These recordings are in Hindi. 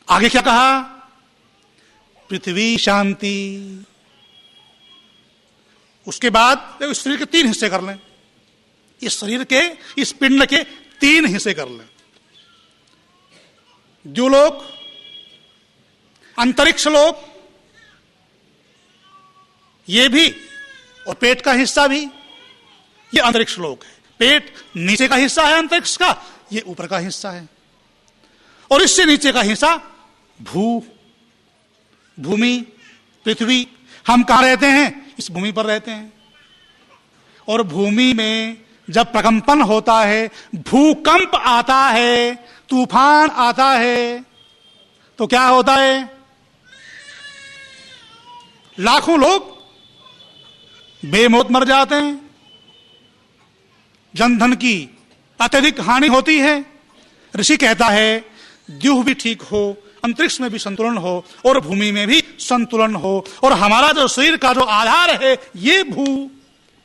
आगे क्या कहा? पृथ्वी शांति। उसके बाद इस शरीर के 3 हिस्से कर लें, इस शरीर के, इस पिंड के 3 हिस्से कर लें। द्युलोक, अंतरिक्ष लोक, ये भी, और पेट का हिस्सा भी, ये अंतरिक्ष लोक है। पेट नीचे का हिस्सा है अंतरिक्ष का, ये ऊपर का हिस्सा है। और इससे नीचे का हिस्सा भूमि, पृथ्वी। हम कहां रहते हैं? इस भूमि पर रहते हैं। और भूमि में जब प्रकंपन होता है, भूकंप आता है, तूफान आता है, तो क्या होता है? लाखों लोग बेमौत मर जाते हैं, जनधन की अत्यधिक हानि होती है। ऋषि कहता है द्युह भी ठीक हो, अंतरिक्ष में भी संतुलन हो, और भूमि में भी संतुलन हो, और हमारा जो शरीर का जो आधार है, ये भू,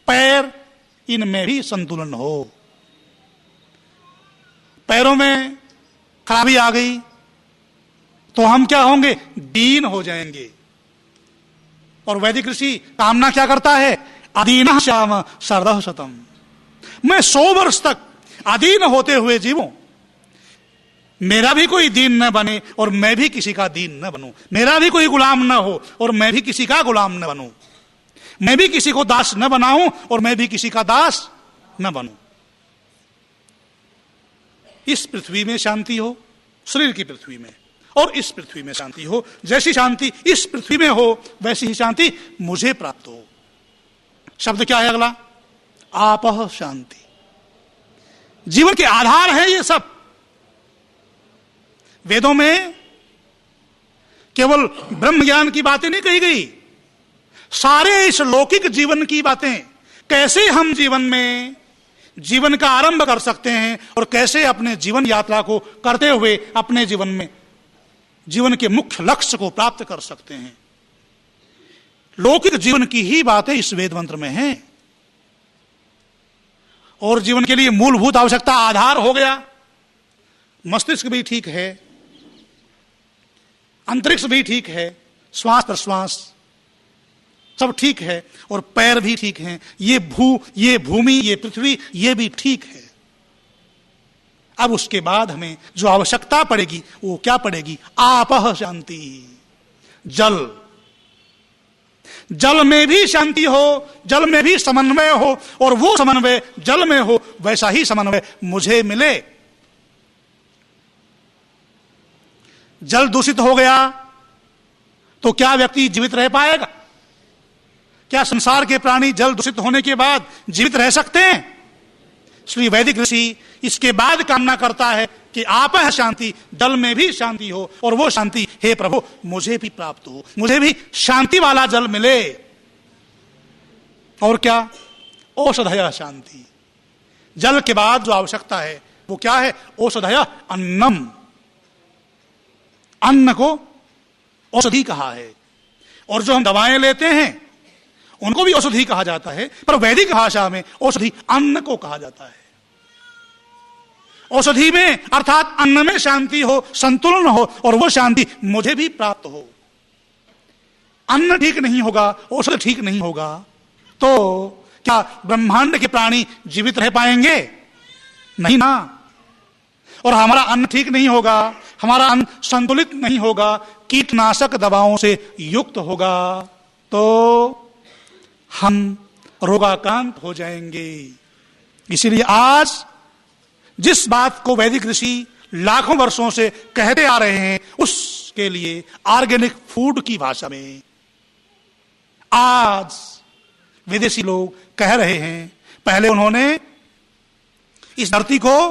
पैर, इनमें भी संतुलन हो। पैरों में खराबी आ गई तो हम क्या होंगे? दीन हो जाएंगे। और वैदिक ऋषि कामना क्या करता है? अदीनः श्याम शरदः शतम्। मैं 100 वर्ष तक अधीन होते हुए जीवूं, मेरा भी कोई दीन न बने और मैं भी किसी का दीन न बनूं, मेरा भी कोई गुलाम न हो और मैं भी किसी का गुलाम न बनूं, मैं भी किसी को दास न बनाऊं और मैं भी किसी का दास न बनूं। इस पृथ्वी में शांति हो, शरीर की पृथ्वी में, और इस पृथ्वी में शांति हो। जैसी शांति इस पृथ्वी में हो, वैसी ही शांति मुझे प्राप्त हो। शब्द क्या है अगला? आपः शांति। जीवन के आधार है ये सब। वेदों में केवल ब्रह्म ज्ञान की बातें नहीं कही गई, सारे इस लौकिक जीवन की बातें, कैसे हम जीवन में जीवन का आरंभ कर सकते हैं और कैसे अपने जीवन यात्रा को करते हुए अपने जीवन में जीवन के मुख्य लक्ष्य को प्राप्त कर सकते हैं। लौकिक जीवन की ही बातें इस वेद मंत्र में हैं। और जीवन के लिए मूलभूत आवश्यकता आधार हो गया। मस्तिष्क भी ठीक है, अंतरिक्ष भी ठीक है, श्वास प्रश्वास सब ठीक है, और पैर भी ठीक हैं, ये भूमि, ये पृथ्वी, ये भी ठीक है। अब उसके बाद हमें जो आवश्यकता पड़ेगी वो क्या पड़ेगी? आपः शांति। जल में भी शांति हो, जल में भी समन्वय हो, और वो समन्वय जल में हो, वैसा ही समन्वय मुझे मिले। जल दूषित हो गया तो क्या व्यक्ति जीवित रह पाएगा? क्या संसार के प्राणी जल दूषित होने के बाद जीवित रह सकते हैं? इसलिए वैदिक ऋषि इसके बाद कामना करता है कि आपः शांति, जल में भी शांति हो, और वो शांति हे प्रभु मुझे भी प्राप्त हो, मुझे भी शांति वाला जल मिले। और क्या? औषधयः शांति। जल के बाद जो आवश्यकता है वो क्या है? औषधयः अन्नम। अन्न को औषधि कहा है, और जो हम दवाएं लेते हैं उनको भी औषधि कहा जाता है, पर वैदिक भाषा में औषधि अन्न को कहा जाता है। औषधि में अर्थात अन्न में शांति हो, संतुलन हो, और वो शांति मुझे भी प्राप्त हो। अन्न ठीक नहीं होगा, औषधि ठीक नहीं होगा, तो क्या ब्रह्मांड के प्राणी जीवित रह पाएंगे? नहीं ना। और हमारा अन्न ठीक नहीं होगा, हमारा अन्न संतुलित नहीं होगा, कीटनाशक दवाओं से युक्त होगा, तो हम रोगाक्रांत हो जाएंगे। इसीलिए आज जिस बात को वैदिक ऋषि लाखों वर्षों से कहते आ रहे हैं, उसके लिए ऑर्गेनिक फूड की भाषा में आज विदेशी लोग कह रहे हैं। पहले उन्होंने इस धरती को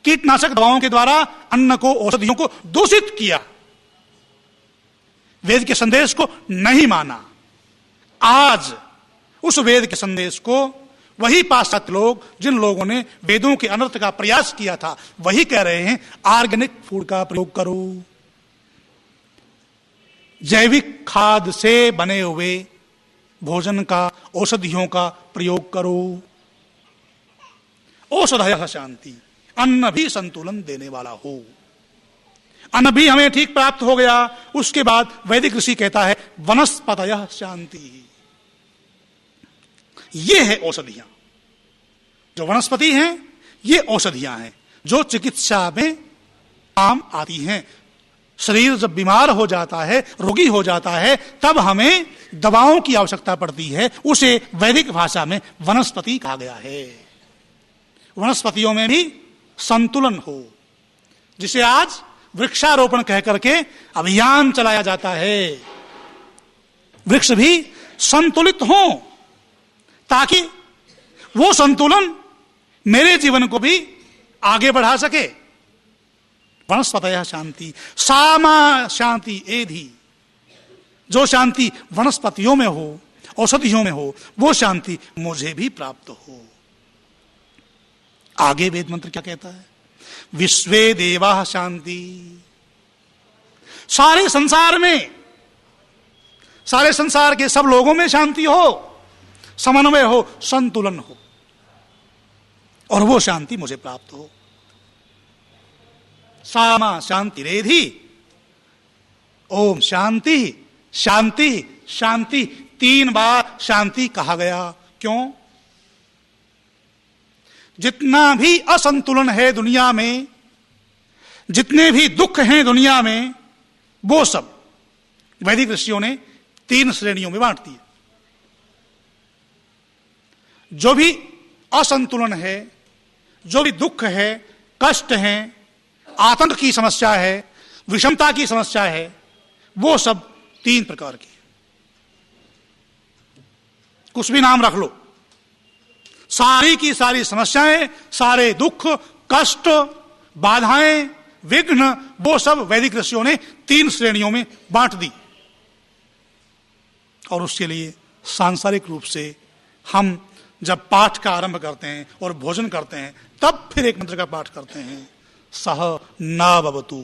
कीटनाशक दवाओं के द्वारा, अन्न को, औषधियों को दूषित किया, वेद के संदेश को नहीं माना। आज उस वेद के संदेश को वही पाश्चात्य लोग, जिन लोगों ने वेदों के अनर्थ का प्रयास किया था, वही कह रहे हैं ऑर्गेनिक फूड का प्रयोग करो, जैविक खाद से बने हुए भोजन का, औषधियों का प्रयोग करो। औषधयः शांति, अन्न भी संतुलन देने वाला हो। अन्न भी हमें ठीक प्राप्त हो गया। उसके बाद वैदिक ऋषि कहता है वनस्पतयः शांति। ये है औषधियां, जो वनस्पति हैं ये औषधियां हैं जो चिकित्सा में काम आती हैं। शरीर जब बीमार हो जाता है, रोगी हो जाता है, तब हमें दवाओं की आवश्यकता पड़ती है। उसे वैदिक भाषा में वनस्पति कहा गया है। वनस्पतियों में भी संतुलन हो, जिसे आज वृक्षारोपण कह करके अभियान चलाया जाता है। वृक्ष भी संतुलित हो, ताकि वो संतुलन मेरे जीवन को भी आगे बढ़ा सके। वनस्पतयः शांति, सामा शांति एधि। जो शांति वनस्पतियों में हो, औषधियों में हो, वो शांति मुझे भी प्राप्त हो। आगे वेद मंत्र क्या कहता है? विश्वे देवाः शांति। सारे संसार में, सारे संसार के सब लोगों में शांति हो, समन्वय हो, संतुलन हो, और वो शांति मुझे प्राप्त हो। सामा शांति रेधि। ओम शांति शांति शांति, 3 बार शांति कहा गया। क्यों? जितना भी असंतुलन है दुनिया में, जितने भी दुख हैं दुनिया में, वो सब वैदिक ऋषियों ने 3 श्रेणियों में बांट दिए। जो भी असंतुलन है, जो भी दुख है, कष्ट है, आतंक की समस्या है, विषमता की समस्या है, वो सब 3 प्रकार की। कुछ भी नाम रख लो, सारी की सारी समस्याएं, सारे दुख, कष्ट, बाधाएं, विघ्न, वो सब वैदिक ऋषियों ने 3 श्रेणियों में बांट दी। और उसके लिए सांसारिक रूप से हम जब पाठ का आरंभ करते हैं और भोजन करते हैं, तब फिर एक मंत्र का पाठ करते हैं, सह न भवतु।